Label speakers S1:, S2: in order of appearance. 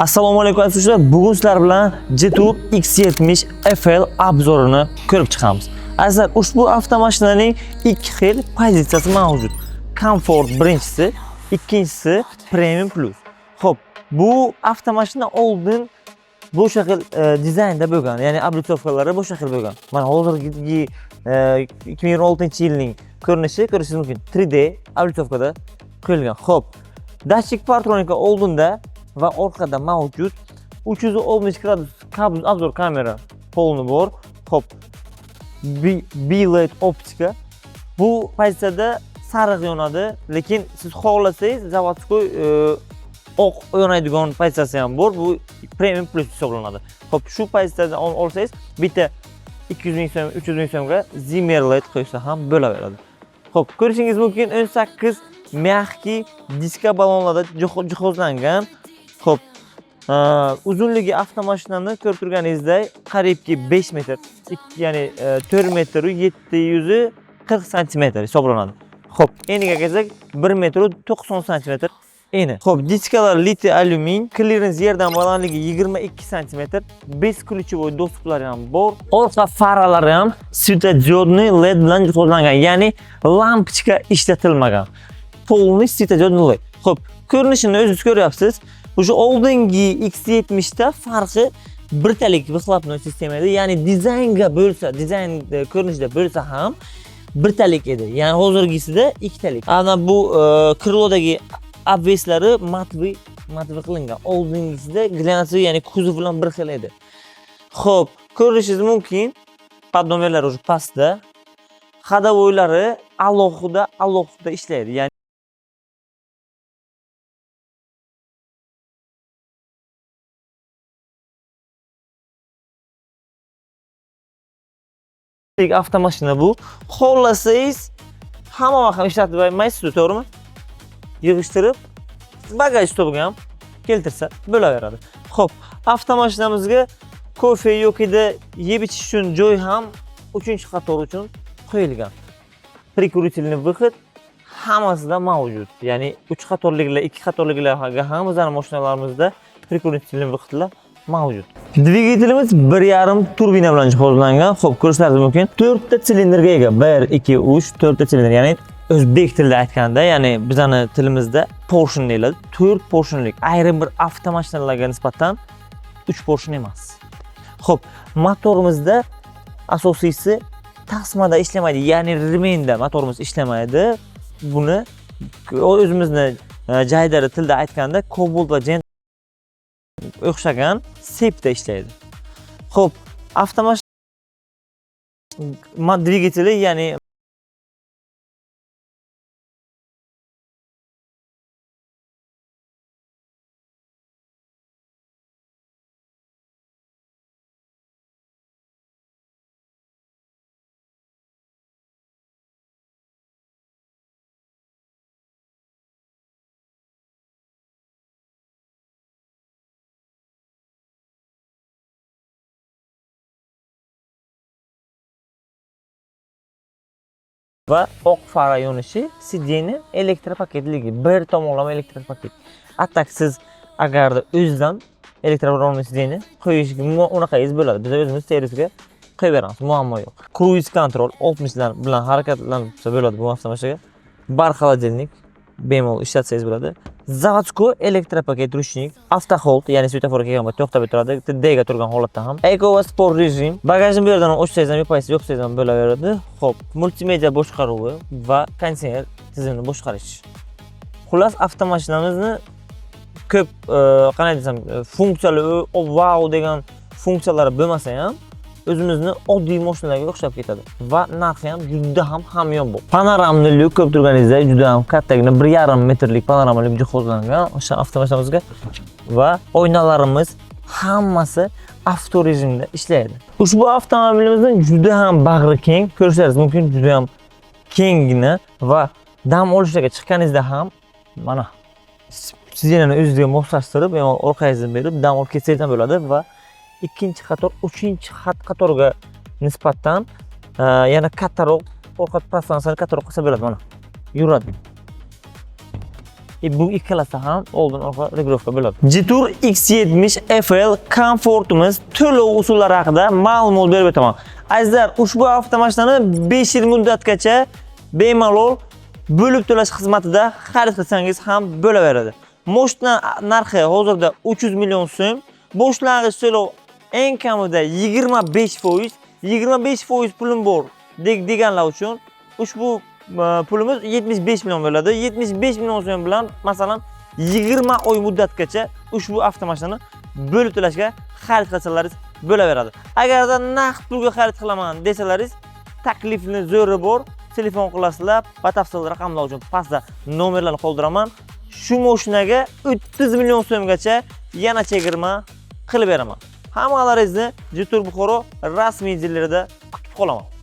S1: Assalomu alaykum azizlar. Bugun sizlar bilan Jetour X70 FL obzorini ko'rib chiqamiz. Azizlar, ushbu avtomashinaning ikki xil pozitsiyasi mavjud. Comfort birinchisi, ikkinchisi Premium Plus. Xo'p, bu avtomashina oldin bu shakl dizaynda bo'lgan, ya'ni oblitovkalari bu shakl bo'lgan. Mana hozirgi 2026-yilning ko'rinishi ko'rishingiz mumkin. 3D oblitovkada qo'yilgan. Xo'p, dashik partronika oldinda va orqada mavjud 360 gradus obzor kamera polni bor. Xo'p, B-LED optika. Bu pozitsiyada sariq yonadi, lekin siz xohlasangiz zavodskoy oq yonadigan pozitsiyasi ham bor. Bu Premium Plus hisoblanadi. Xo'p, shu pozitsiyadan olsangiz bitta 200 ming so'm, 300 ming so'mga Zimmer LED qo'ysa ham bo'laveradi. Xo'p, ko'rishingiz mumkin 18 mягкий diska balonlarda jihozlangan. Xo'p, uzunligi avtomashinani ko'rib turganingizda qariyibki 5 metr, ya'ni 4 metr 740 sm hisoblanadi. Xo'p, eniga kelsak 1 metr 90 sm eni. Xo'p, diskalar litiy alyumin, clearance yerdan balandligi 22 sm, beskuluchovoy dostuplar ham bor. Orqa faralari ham svetodiodniy LED bilan jihozlangan, ya'ni lampochka ishlatilmagan. Polniy svetodiodniy LED. Xo'p, ko'rinishini o'zingiz ko'ryapsiz. O'sha oldingi X70 da farqi birtalik выхлопной sistema edi, ya'ni dizaynga bo'lsa, dizayn ko'rinishida bo'lsa ham birtalik edi. Ya'ni hozirgisida ikkitalik. Ana bu krilodagi obveslari matvi qilingan. Oldingisida glyansiy, ya'ni kuzov bilan bir xil edi. Xo'p, ko'rishingiz mumkin, podnomerlar o'sha pastda, xadavoylari alohida ishlaydi. Ya'ni avtomashina bu. Xohlasangiz hamma vaqt ham ishlatib olmaysiz, to'g'rimi? Yig'ishtirib, bagaj stolga ham keltirsa bo'laveradi. Xo'p, avtomashinamizga kofe yo'kida yeb ichish uchun joy ham 3-qator uchun qo'yilgan. Прикурительный выход hammasida mavjud. Ya'ni 3-qatorliklar, 2-qatorliklarga ham bizning mashinalarimizda прикурительный выходlar mavjud. Dvigatelimiz 1.5 turbina bilan jihozlangan. Xo'p, ko'rishingiz mumkin. 4 ta silindrga ega. 1, 2, 3, 4 ta silindr. Ya'ni o'zbek tilida aytganda, ya'ni bizning tilimizda portion deyiladi. 4 portionlik. Ayrim bir avtomashinalarga nisbatan 3 portion emas. Xo'p, motorimizda asosiysi tasmada ishlamaydi, ya'ni remenda motorimiz ishlamaydi. Buni o'zimizni jaydari tilda aytganda Cobalt va Gen o'xshagan sepda ishlaydi. Xo'p, avtomashina dvigateli, ya'ni va oq fara yonishi, sidyeni elektropaketligi, bir tomonlama elektropaket. Atak siz agarda o'zdan elektropaket sidyeni qo'yishga unaqangiz bo'ladi. Biz o'zimiz servisga qo'yib beramiz, muammo yo'q. Cruise control 60 lar bilan harakatlansa bo'ladi bu avtomashinaga. Bar xolodilnik bemalol ishlatsangiz bo'ladi. Zavodskoy elektropaket ruchnik, avto hold, ya'ni svetoforga kelganda to'xtab turadi. D ga turgan holatda ham. Eco va sport rejim. Bagajni bu yerdan ochsangiz ham yopasiz, yo'qsangiz ham bo'laveradi. Xo'p, multimedia boshqaruvi va konditsioner tizimini boshqarish. Xullas, avtomashinamizni ko'p qanday desam, funksiyali wow degan funksiyalari bo'lmasa ham o'zimizni oddiy mashinalarga o'xshab ketadi va narxi ham juda ham hamyonbop. Panoramli lyuk ko'p turganingizda juda ham kattagina 1.5 metrlik panoramali jihozlangan o'sha avtomashinamizga va oynalarimiz hammasi avto rejimda ishlaydi. Ushbu avtomobilimizning juda ham bag'ri keng, ko'rishingiz mumkin, juda ham kenggina va dam olishlarga chiqqaningizda ham mana sidenani o'ziga moslashtirib, orqangizdan berib dam olib ketsangiz ham bo'ladi va ikkinchi qator, uchinchi qatorga nisbatan yana kattaroq orqa prostansiyani kattaroq qilsa bo'ladi. Mana yuradi. Bu ikkalasi ham oldin orqa regulovka bo'ladi. Jetur X70 FL komfortimiz to'lov usullari haqida ma'lumot berib o'taman. Azizlar, ushbu avtomashinani 5 yil muddatgacha bemalol bo'lib to'lash xizmatida xarid qilsangiz ham bo'laveradi. Mashina narxi hozirda 300 million so'm. Boshlang'ich to'lov eng kamida 25%, 25% pulim bor deganlar uchun ushbu pulimiz 75 million bo'ladi. 75 million so'm bilan masalan 20 oy muddatgacha ushbu avtomashinani bo'lib to'lashga xarid qilsalaringiz bo'laveradi. Agarda naqd pulga xarid qilaman desalaringiz, taklifni zo'ri bor. Telefon qilasizlar, batafsil raqamlar uchun pastda nomerlarni qoldiraman. Shu mashinaga 30 million so'mgacha yana chegirma qilib beraman. Hammalaringizni Jetur Buxoro rasmiy dilerida kutib qolaman.